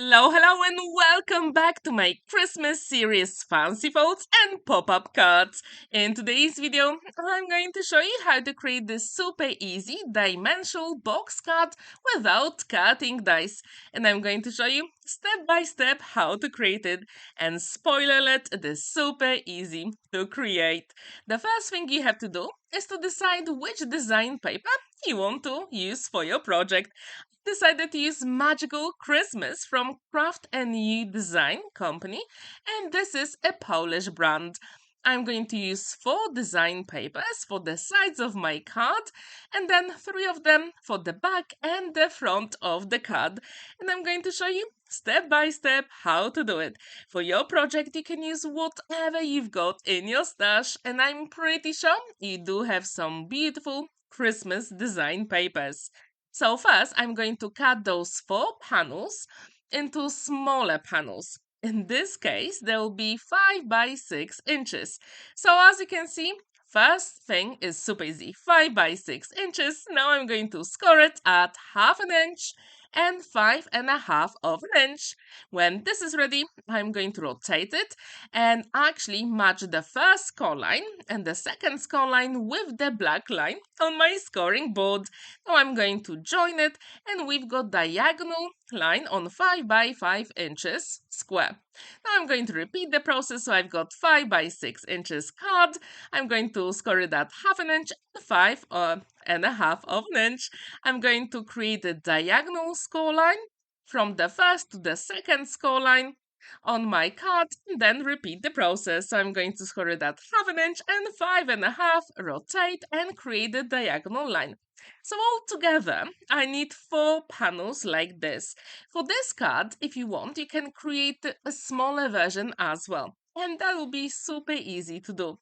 Hello, and welcome back to my Christmas series Fancy Folds and Pop-Up Cards. In today's video, I'm going to show you how to create this super easy dimensional box card without cutting dice. And I'm going to show you step by step how to create it. And spoiler alert, it is super easy to create. The first thing you have to do is to decide which design paper you want to use for your project. Decided to use Magical Christmas from Craft & New Design Company, and this is a Polish brand. I'm going to use 4 design papers for the sides of my card, and then 3 of them for the back and the front of the card. And I'm going to show you step by step how to do it. For your project, you can use whatever you've got in your stash, and I'm pretty sure you do have some beautiful Christmas design papers. So first, I'm going to cut those 4 panels into smaller panels. In this case, there will be 5 by 6 inches. So as you can see, first thing is super easy, 5 by 6 inches. Now I'm going to score it at 1/2 inch and 5.5 of an inch. When this is ready, I'm going to rotate it and actually match the first score line and the second score line with the black line on my scoring board. Now I'm going to join it, and we've got diagonal line on 5 by 5 inches square. Now I'm going to repeat the process. So I've got 5 by 6 inches card. I'm going to score it at 1/2 inch and 5.5 of an inch. I'm going to create a diagonal score line from the first to the second score line on my card, and then repeat the process. So I'm going to score it at 1/2 inch and 5.5, rotate and create a diagonal line. So altogether, I need 4 panels like this. For this card, if you want, you can create a smaller version as well. And that will be super easy to do.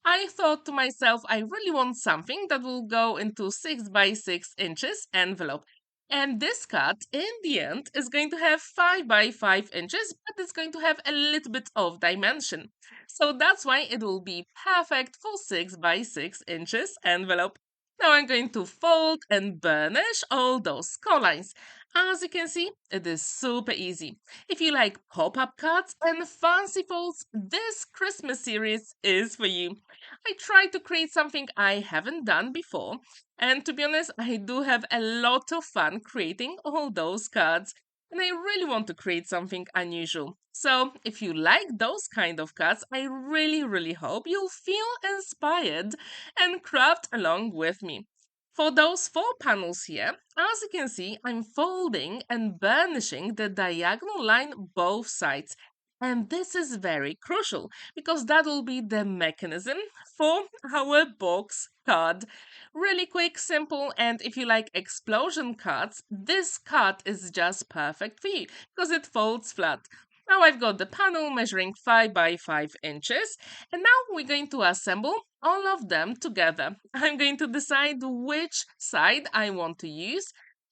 I thought to myself, I really want something that will go into 6 by 6 inches envelope. And this card, in the end, is going to have 5 by 5 inches, but it's going to have a little bit of dimension. So that's why it will be perfect for 6 by 6 inches envelope. Now I'm going to fold and burnish all those score lines. As you can see, it is super easy. If you like pop-up cards and fancy folds, this Christmas series is for you. I tried to create something I haven't done before, and to be honest, I do have a lot of fun creating all those cards. And I really want to create something unusual. So, if you like those kind of cards, I really hope you'll feel inspired and craft along with me. For those 4 panels here, as you can see, I'm folding and burnishing the diagonal line both sides. And this is very crucial because that will be the mechanism for our box card. Really quick, simple, and if you like explosion cards, this card is just perfect for you because it folds flat. Now I've got the panel measuring 5 by 5 inches, and now we're going to assemble all of them together. I'm going to decide which side I want to use,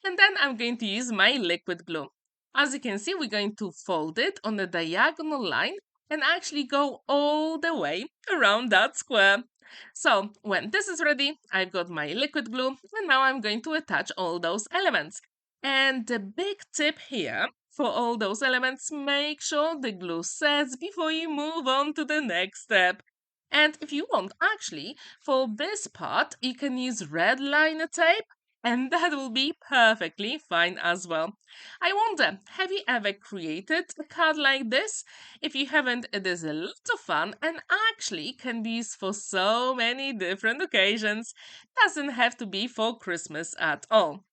and then I'm going to use my liquid glue. As you can see, we're going to fold it on the diagonal line and actually go all the way around that square. So when this is ready, I've got my liquid glue, and now I'm going to attach all those elements. And the big tip here for all those elements, make sure the glue sets before you move on to the next step. And if you want, actually, for this part, you can use red liner tape, and that will be perfectly fine as well. I wonder, have you ever created a card like this? If you haven't, it is a lot of fun and actually can be used for so many different occasions. Doesn't have to be for Christmas at all.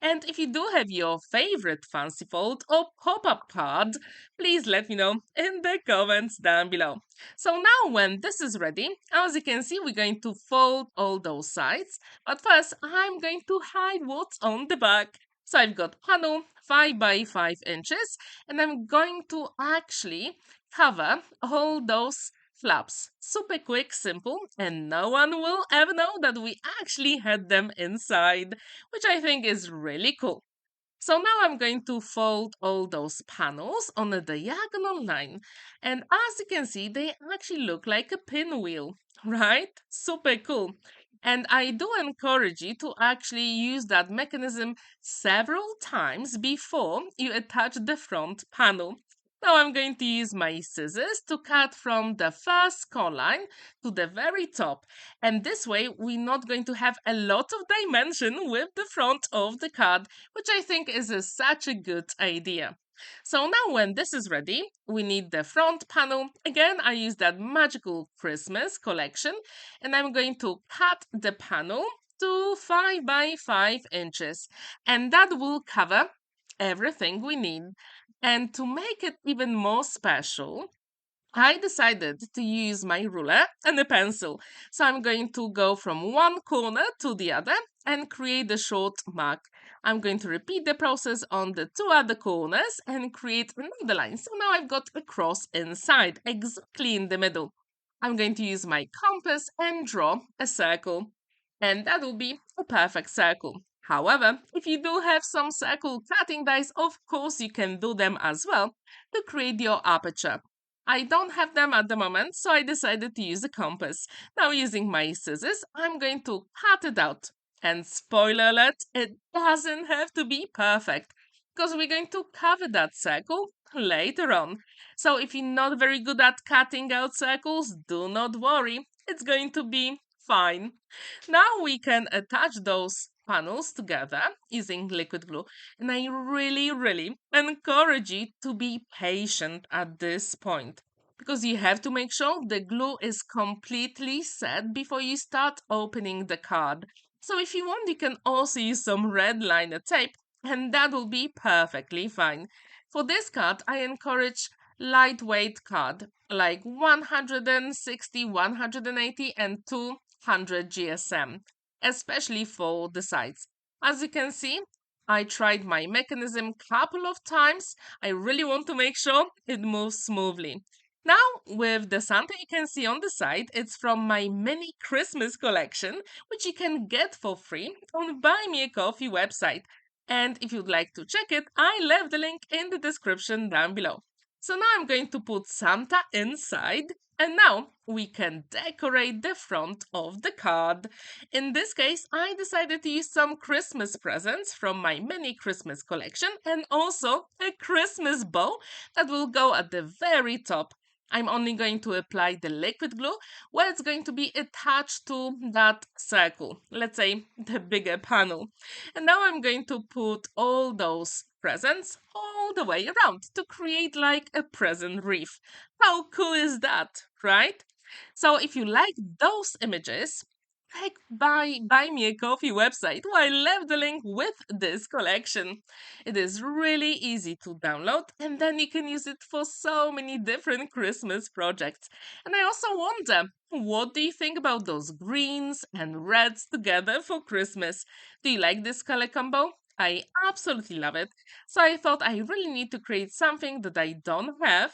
And if you do have your favorite fancy fold or pop-up card, please let me know in the comments down below. So now when this is ready, as you can see, we're going to fold all those sides. But first, I'm going to hide what's on the back. So I've got panel 5 by 5 inches, and I'm going to actually cover all those flaps. Super quick, simple, and no one will ever know that we actually had them inside, which I think is really cool. So now I'm going to fold all those panels on a diagonal line. And as you can see, they actually look like a pinwheel, right? Super cool. And I do encourage you to actually use that mechanism several times before you attach the front panel. Now I'm going to use my scissors to cut from the first score line to the very top. And this way we're not going to have a lot of dimension with the front of the card, which I think is such a good idea. So now when this is ready, we need the front panel. Again, I use that magical Christmas collection, and I'm going to cut the panel to 5 by 5 inches, and that will cover everything we need. And to make it even more special, I decided to use my ruler and a pencil. So I'm going to go from one corner to the other and create a short mark. I'm going to repeat the process on the two other corners and create another line. So now I've got a cross inside, exactly in the middle. I'm going to use my compass and draw a circle. And that will be a perfect circle. However, if you do have some circle cutting dies, of course you can do them as well to create your aperture. I don't have them at the moment, so I decided to use a compass. Now using my scissors, I'm going to cut it out. And spoiler alert, it doesn't have to be perfect, because we're going to cover that circle later on. So if you're not very good at cutting out circles, do not worry, it's going to be fine. Now we can attach those panels together using liquid glue. And I really encourage you to be patient at this point, because you have to make sure the glue is completely set before you start opening the card. So if you want, you can also use some red liner tape, and that will be perfectly fine. For this card, I encourage lightweight card like 160, 180 and 200 GSM, especially for the sides. As you can see, I tried my mechanism couple of times. I really want to make sure it moves smoothly. Now, with the Santa you can see on the side, it's from my mini Christmas collection, which you can get for free on Buy Me a Coffee website. And if you'd like to check it, I left the link in the description down below. So now I'm going to put Santa inside, and now we can decorate the front of the card. In this case, I decided to use some Christmas presents from my mini Christmas collection and also a Christmas bow that will go at the very top. I'm only going to apply the liquid glue where it's going to be attached to that circle, let's say the bigger panel. And now I'm going to put all those presents all the way around to create like a present wreath. How cool is that, right? So if you like those images, like buy me a coffee website where I left the link with this collection. It is really easy to download, and then you can use it for so many different Christmas projects. And I also wonder, what do you think about those greens and reds together for Christmas? Do you like this color combo? I absolutely love it. So I thought I really need to create something that I don't have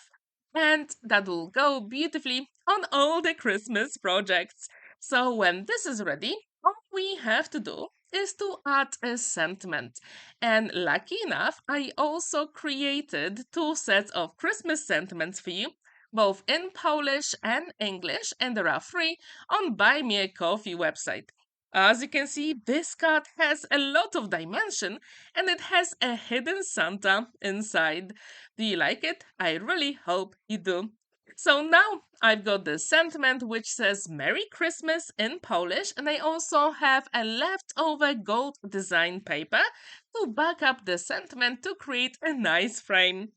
and that will go beautifully on all the Christmas projects. So when this is ready, all we have to do is to add a sentiment. And lucky enough, I also created two sets of Christmas sentiments for you, both in Polish and English, and there are free on Buy Me a Coffee website. As you can see, this card has a lot of dimension and it has a hidden Santa inside. Do you like it? I really hope you do. So now I've got the sentiment which says Merry Christmas in Polish, and I also have a leftover gold design paper to back up the sentiment to create a nice frame.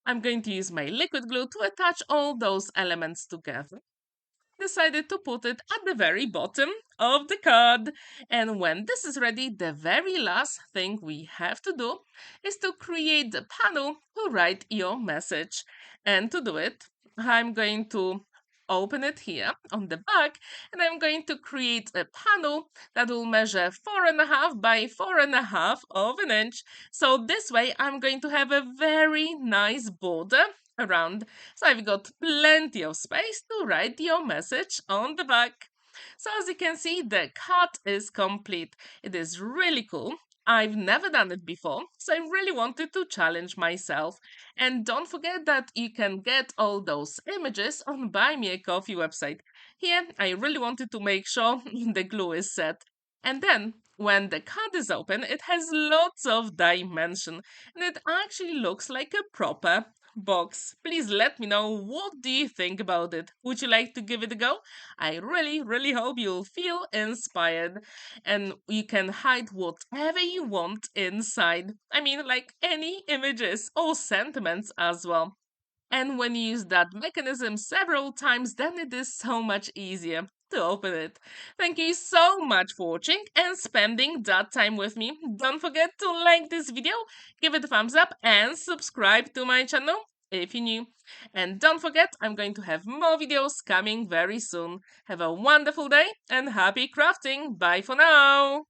I'm going to use my liquid glue to attach all those elements together. Decided to put it at the very bottom of the card. And when this is ready, the very last thing we have to do is to create the panel to write your message. And to do it, I'm going to open it here on the back, and I'm going to create a panel that will measure 4.5 by 4.5 of an inch. So this way I'm going to have a very nice border around. So I've got plenty of space to write your message on the back. So as you can see, the card is complete. It is really cool. I've never done it before, so I really wanted to challenge myself. And don't forget that you can get all those images on Buy Me a Coffee website. Here, I really wanted to make sure the glue is set. And then, when the card is open, it has lots of dimension, and it actually looks like a proper box. Please let me know, what do you think about it? Would you like to give it a go? I really hope you'll feel inspired, and you can hide whatever you want inside. I mean, like any images or sentiments as well. And when you use that mechanism several times, then it is so much easier to open it. Thank you so much for watching and spending that time with me. Don't forget to like this video, give it a thumbs up, and subscribe to my channel if you're new. And don't forget, I'm going to have more videos coming very soon. Have a wonderful day and happy crafting. Bye for now.